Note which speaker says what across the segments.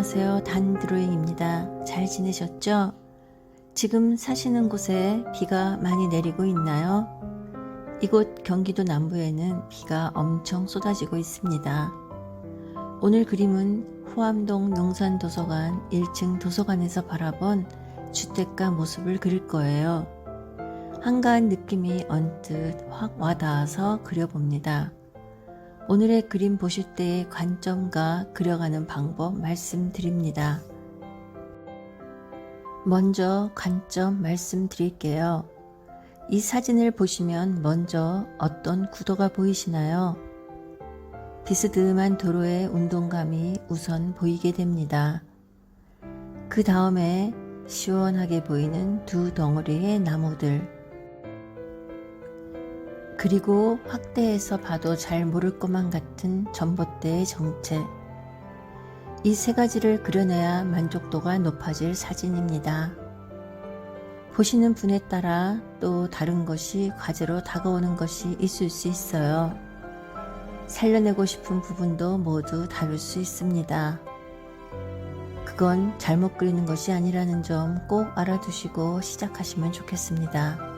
Speaker 1: 안녕하세요. 단드로잉입니다. 잘 지내셨죠? 지금 사시는 곳에 비가 많이 내리고 있나요? 이곳 경기도 남부에는 비가 엄청 쏟아지고 있습니다. 오늘 그림은 후암동 용산도서관 1층 도서관에서 바라본 주택가 모습을 그릴 거예요. 한가한 느낌이 언뜻 확 와닿아서 그려봅니다. 오늘의 그림 보실 때의 관점과 그려가는 방법 말씀드립니다. 먼저 관점 말씀드릴게요. 이 사진을 보시면 먼저 어떤 구도가 보이시나요? 비스듬한 도로의 운동감이 우선 보이게 됩니다. 그 다음에 시원하게 보이는 두 덩어리의 나무들, 그리고 확대해서 봐도 잘 모를 것만 같은 전봇대의 정체. 이 세 가지를 그려내야 만족도가 높아질 사진입니다. 보시는 분에 따라 또 다른 것이 과제로 다가오는 것이 있을 수 있어요. 살려내고 싶은 부분도 모두 다를 수 있습니다. 그건 잘못 그리는 것이 아니라는 점 꼭 알아두시고 시작하시면 좋겠습니다.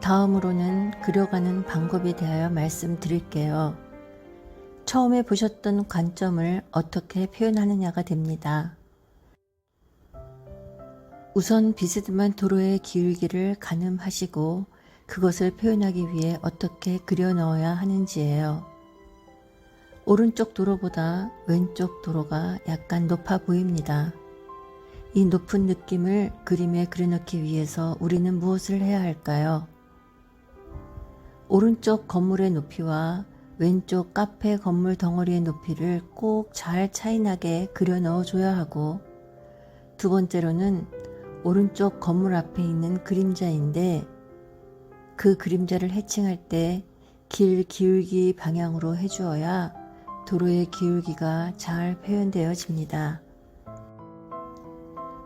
Speaker 1: 다음으로는 그려가는 방법에 대하여 말씀드릴게요. 처음에 보셨던 관점을 어떻게 표현하느냐가 됩니다. 우선 비스듬한 도로의 기울기를 가늠하시고 그것을 표현하기 위해 어떻게 그려 넣어야 하는지예요. 오른쪽 도로보다 왼쪽 도로가 약간 높아 보입니다. 이 높은 느낌을 그림에 그려넣기 위해서 우리는 무엇을 해야 할까요? 오른쪽 건물의 높이와 왼쪽 카페 건물 덩어리의 높이를 꼭 잘 차이나게 그려 넣어줘야 하고, 두 번째로는 오른쪽 건물 앞에 있는 그림자인데 그 그림자를 해칭할 때 길 기울기 방향으로 해주어야 도로의 기울기가 잘 표현되어집니다.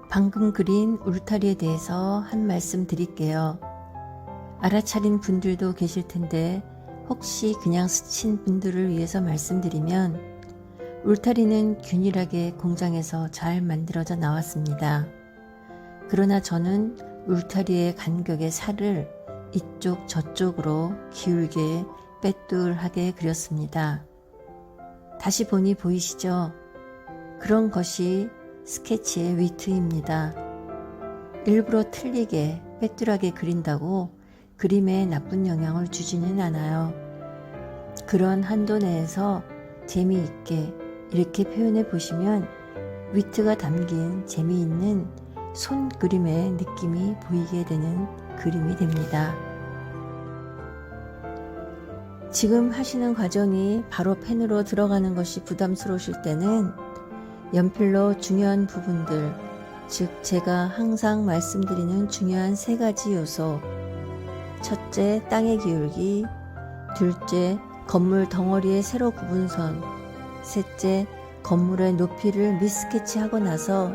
Speaker 1: 방금 그린 울타리에 대해서 한 말씀 드릴게요. 알아차린 분들도 계실 텐데 혹시 그냥 스친 분들을 위해서 말씀드리면, 울타리는 균일하게 공장에서 잘 만들어져 나왔습니다. 그러나 저는 울타리의 간격의 살을 이쪽 저쪽으로 기울게 빼뚤하게 그렸습니다. 다시 보니 보이시죠? 그런 것이 스케치의 위트입니다. 일부러 틀리게 빼뚤하게 그린다고 그림에 나쁜 영향을 주지는 않아요. 그런 한도 내에서 재미있게 이렇게 표현해 보시면 위트가 담긴 재미있는 손 그림의 느낌이 보이게 되는 그림이 됩니다. 지금 하시는 과정이 바로 펜으로 들어가는 것이 부담스러우실 때는 연필로 중요한 부분들, 즉 제가 항상 말씀드리는 중요한 세 가지 요소, 첫째, 땅의 기울기, 둘째, 건물 덩어리의 세로 구분선, 셋째, 건물의 높이를 미스케치하고 나서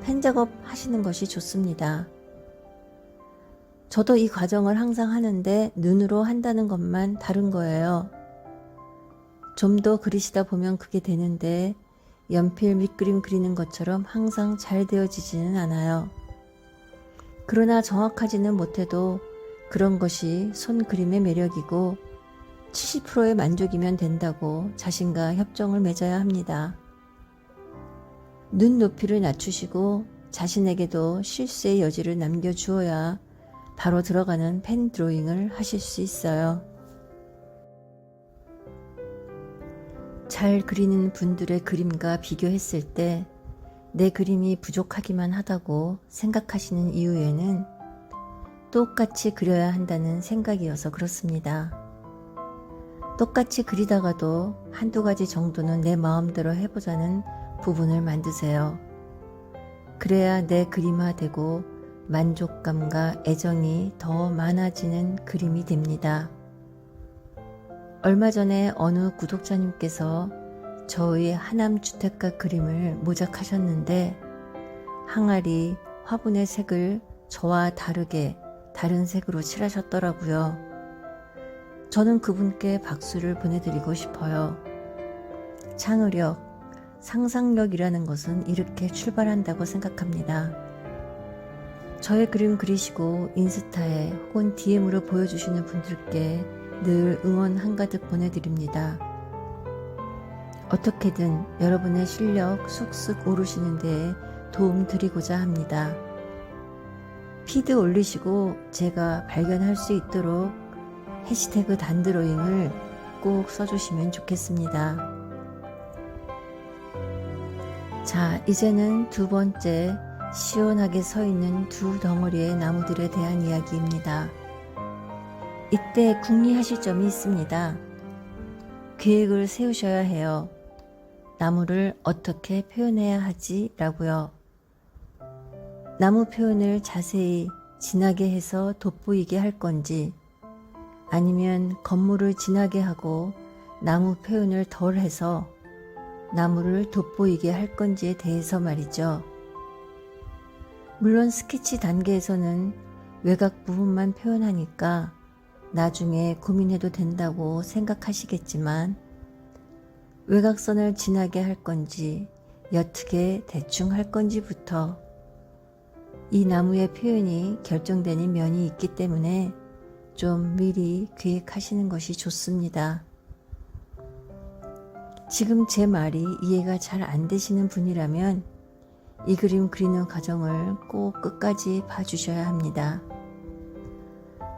Speaker 1: 펜 작업 하시는 것이 좋습니다. 저도 이 과정을 항상 하는데 눈으로 한다는 것만 다른 거예요. 좀 더 그리시다 보면 그게 되는데 연필 밑그림 그리는 것처럼 항상 잘 되어지지는 않아요. 그러나 정확하지는 못해도 그런 것이 손 그림의 매력이고 70%의 만족이면 된다고 자신과 협정을 맺어야 합니다. 눈 높이를 낮추시고 자신에게도 실수의 여지를 남겨주어야 바로 들어가는 펜 드로잉을 하실 수 있어요. 잘 그리는 분들의 그림과 비교했을 때 내 그림이 부족하기만 하다고 생각하시는 이유에는 똑같이 그려야 한다는 생각이어서 그렇습니다. 똑같이 그리다가도 한두 가지 정도는 내 마음대로 해보자는 부분을 만드세요. 그래야 내 그림화되고 만족감과 애정이 더 많아지는 그림이 됩니다. 얼마 전에 어느 구독자님께서 저의 하남 주택가 그림을 모작하셨는데 항아리, 화분의 색을 저와 다르게 다른 색으로 칠하셨더라고요. 저는 그분께 박수를 보내드리고 싶어요. 창의력, 상상력이라는 것은 이렇게 출발한다고 생각합니다. 저의 그림 그리시고 인스타에 혹은 DM으로 보여주시는 분들께 늘 응원 한가득 보내드립니다. 어떻게든 여러분의 실력 쑥쑥 오르시는 데에 도움 드리고자 합니다. 피드 올리시고 제가 발견할 수 있도록 해시태그 단드로잉을 꼭 써주시면 좋겠습니다. 자, 이제는 두 번째 시원하게 서 있는 두 덩어리의 나무들에 대한 이야기입니다. 이때 궁리하실 점이 있습니다. 계획을 세우셔야 해요. 나무를 어떻게 표현해야 하지? 라고요. 나무 표현을 자세히 진하게 해서 돋보이게 할 건지, 아니면 건물을 진하게 하고 나무 표현을 덜 해서 나무를 돋보이게 할 건지에 대해서 말이죠. 물론 스케치 단계에서는 외곽 부분만 표현하니까 나중에 고민해도 된다고 생각하시겠지만, 외곽선을 진하게 할 건지 옅게 대충 할 건지부터 이 나무의 표현이 결정되는 면이 있기 때문에 좀 미리 계획하시는 것이 좋습니다. 지금 제 말이 이해가 잘 안 되시는 분이라면 이 그림 그리는 과정을 꼭 끝까지 봐주셔야 합니다.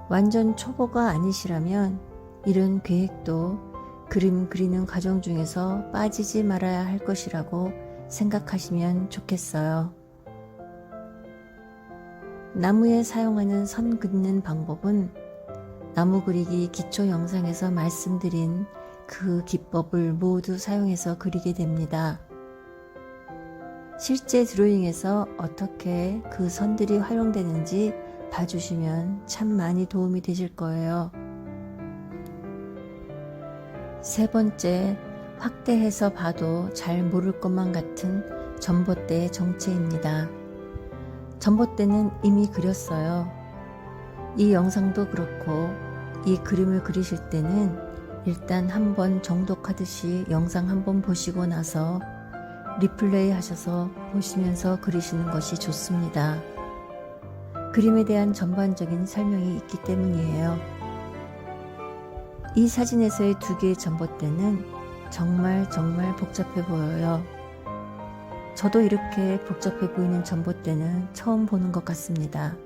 Speaker 1: 완전 초보가 아니시라면 이런 계획도 그림 그리는 과정 중에서 빠지지 말아야 할 것이라고 생각하시면 좋겠어요. 나무에 사용하는 선 긋는 방법은 나무 그리기 기초 영상에서 말씀드린 그 기법을 모두 사용해서 그리게 됩니다. 실제 드로잉에서 어떻게 그 선들이 활용되는지 봐주시면 참 많이 도움이 되실 거예요. 세 번째, 확대해서 봐도 잘 모를 것만 같은 전봇대의 정체입니다. 전봇대는 이미 그렸어요. 이 영상도 그렇고 이 그림을 그리실 때는 일단 한번 정독하듯이 영상 한번 보시고 나서 리플레이 하셔서 보시면서 그리시는 것이 좋습니다. 그림에 대한 전반적인 설명이 있기 때문이에요. 이 사진에서의 두 개의 전봇대는 정말 복잡해 보여요. 저도 이렇게 복잡해 보이는 전봇대는 처음 보는 것 같습니다.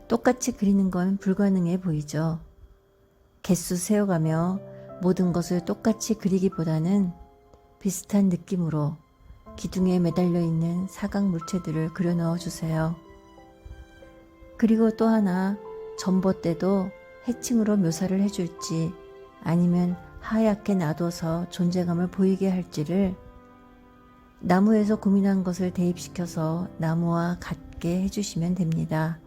Speaker 1: 똑같이 그리는 건 불가능해 보이죠. 개수 세어가며 모든 것을 똑같이 그리기보다는 비슷한 느낌으로 기둥에 매달려 있는 사각 물체들을 그려 넣어 주세요. 그리고 또 하나, 전봇대도 해칭으로 묘사를 해줄지 아니면 하얗게 놔둬서 존재감을 보이게 할지를 나무에서 고민한 것을 대입시켜서 나무와 같게 해주시면 됩니다.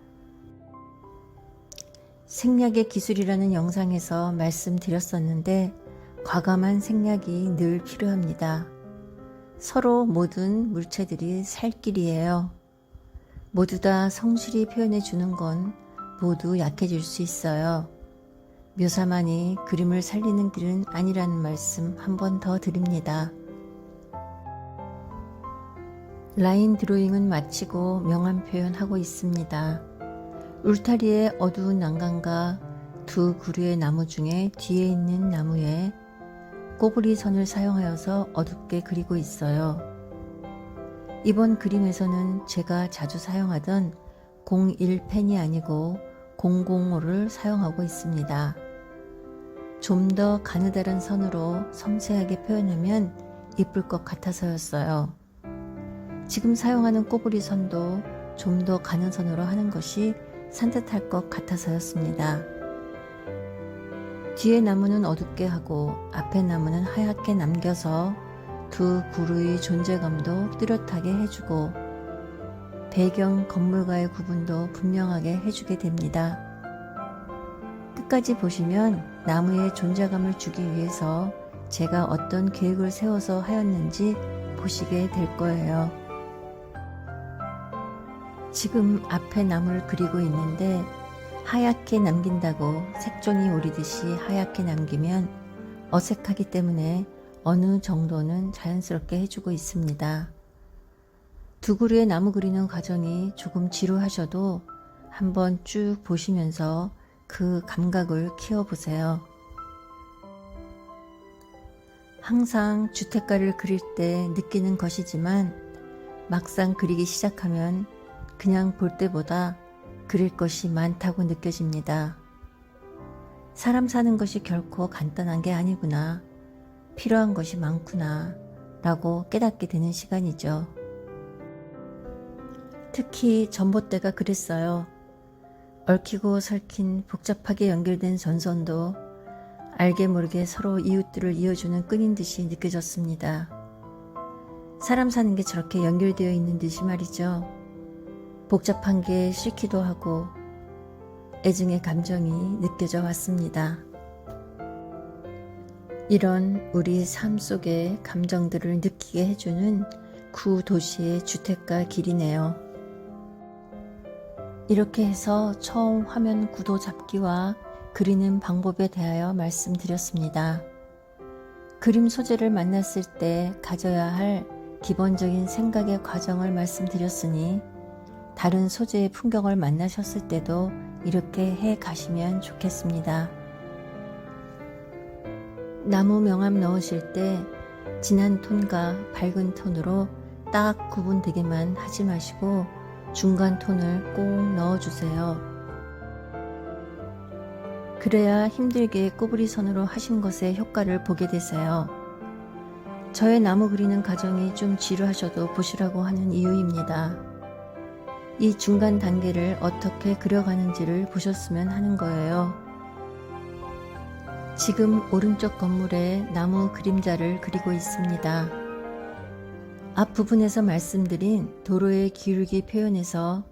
Speaker 1: 생략의 기술이라는 영상에서 말씀드렸었는데 과감한 생략이 늘 필요합니다. 서로 모든 물체들이 살 길이에요. 모두 다 성실히 표현해 주는 건 모두 약해질 수 있어요. 묘사만이 그림을 살리는 길은 아니라는 말씀 한 번 더 드립니다. 라인 드로잉은 마치고 명암 표현하고 있습니다. 울타리의 어두운 난간과 두 그루의 나무 중에 뒤에 있는 나무에 꼬부리 선을 사용하여서 어둡게 그리고 있어요. 이번 그림에서는 제가 자주 사용하던 01펜이 아니고 005를 사용하고 있습니다. 좀 더 가느다란 선으로 섬세하게 표현하면 이쁠 것 같아서였어요. 지금 사용하는 꼬부리 선도 좀 더 가는 선으로 하는 것이 산뜻할 것 같아서였습니다. 뒤에 나무는 어둡게 하고 앞에 나무는 하얗게 남겨서 두 그루의 존재감도 뚜렷하게 해주고 배경 건물과의 구분도 분명하게 해주게 됩니다. 끝까지 보시면 나무의 존재감을 주기 위해서 제가 어떤 계획을 세워서 하였는지 보시게 될 거예요. 지금 앞에 나무를 그리고 있는데 하얗게 남긴다고 색종이 오리듯이 하얗게 남기면 어색하기 때문에 어느 정도는 자연스럽게 해주고 있습니다. 두 그루의 나무 그리는 과정이 조금 지루하셔도 한번 쭉 보시면서 그 감각을 키워보세요. 항상 주택가를 그릴 때 느끼는 것이지만 막상 그리기 시작하면 그냥 볼 때보다 그릴 것이 많다고 느껴집니다. 사람 사는 것이 결코 간단한 게 아니구나, 필요한 것이 많구나 라고 깨닫게 되는 시간이죠. 특히 전봇대가 그랬어요. 얽히고 설킨 복잡하게 연결된 전선도 알게 모르게 서로 이웃들을 이어주는 끈인 듯이 느껴졌습니다. 사람 사는 게 저렇게 연결되어 있는 듯이 말이죠. 복잡한 게 싫기도 하고 애증의 감정이 느껴져 왔습니다. 이런 우리 삶 속의 감정들을 느끼게 해주는 구도시의 주택가 길이네요. 이렇게 해서 처음 화면 구도 잡기와 그리는 방법에 대하여 말씀드렸습니다. 그림 소재를 만났을 때 가져야 할 기본적인 생각의 과정을 말씀드렸으니 다른 소재의 풍경을 만나셨을 때도 이렇게 해 가시면 좋겠습니다. 나무 명암 넣으실 때 진한 톤과 밝은 톤으로 딱 구분되게만 하지 마시고 중간 톤을 꼭 넣어주세요. 그래야 힘들게 꼬부리선으로 하신 것의 효과를 보게 되세요. 저의 나무 그리는 과정이 좀 지루하셔도 보시라고 하는 이유입니다. 이 중간 단계를 어떻게 그려가는지를 보셨으면 하는 거예요. 지금 오른쪽 건물에 나무 그림자를 그리고 있습니다. 앞부분에서 말씀드린 도로의 기울기 표현에서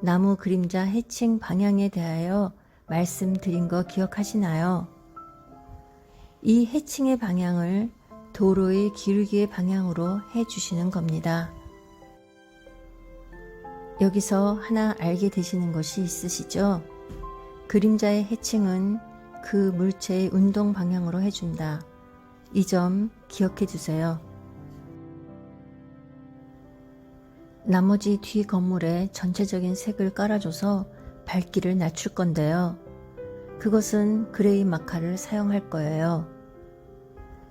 Speaker 1: 나무 그림자 해칭 방향에 대하여 말씀드린 거 기억하시나요? 이 해칭의 방향을 도로의 기울기의 방향으로 해주시는 겁니다. 여기서 하나 알게 되시는 것이 있으시죠? 그림자의 해칭은 그 물체의 운동 방향으로 해준다. 이 점 기억해 두세요. 나머지 뒤 건물에 전체적인 색을 깔아줘서 밝기를 낮출 건데요. 그것은 그레이 마카를 사용할 거예요.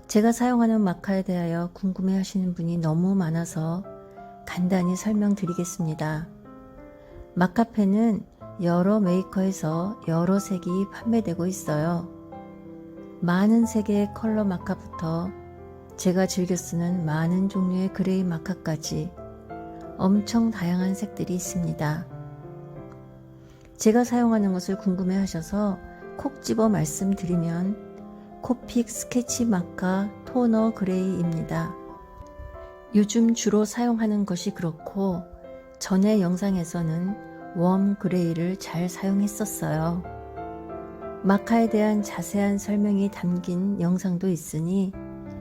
Speaker 1: 제가 사용하는 마카에 대하여 궁금해 하시는 분이 너무 많아서 간단히 설명드리겠습니다. 마카펜은 여러 메이커에서 여러 색이 판매되고 있어요. 많은 색의 컬러 마카부터 제가 즐겨 쓰는 많은 종류의 그레이 마카까지 엄청 다양한 색들이 있습니다. 제가 사용하는 것을 궁금해 하셔서 콕 집어 말씀드리면 코픽 스케치 마카 토너 그레이입니다. 요즘 주로 사용하는 것이 그렇고 전에 영상에서는 웜 그레이를 잘 사용했었어요. 마카에 대한 자세한 설명이 담긴 영상도 있으니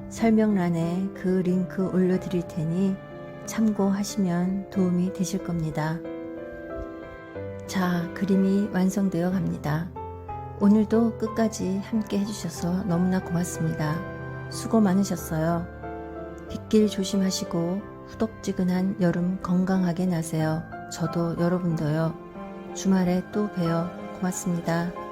Speaker 1: 설명란에 그 링크 올려드릴 테니 참고하시면 도움이 되실 겁니다. 자, 그림이 완성되어 갑니다. 오늘도 끝까지 함께 해주셔서 너무나 고맙습니다. 수고 많으셨어요. 빗길 조심하시고 후덥지근한 여름 건강하게 나세요. 저도 여러분도요. 주말에 또 봬요. 고맙습니다.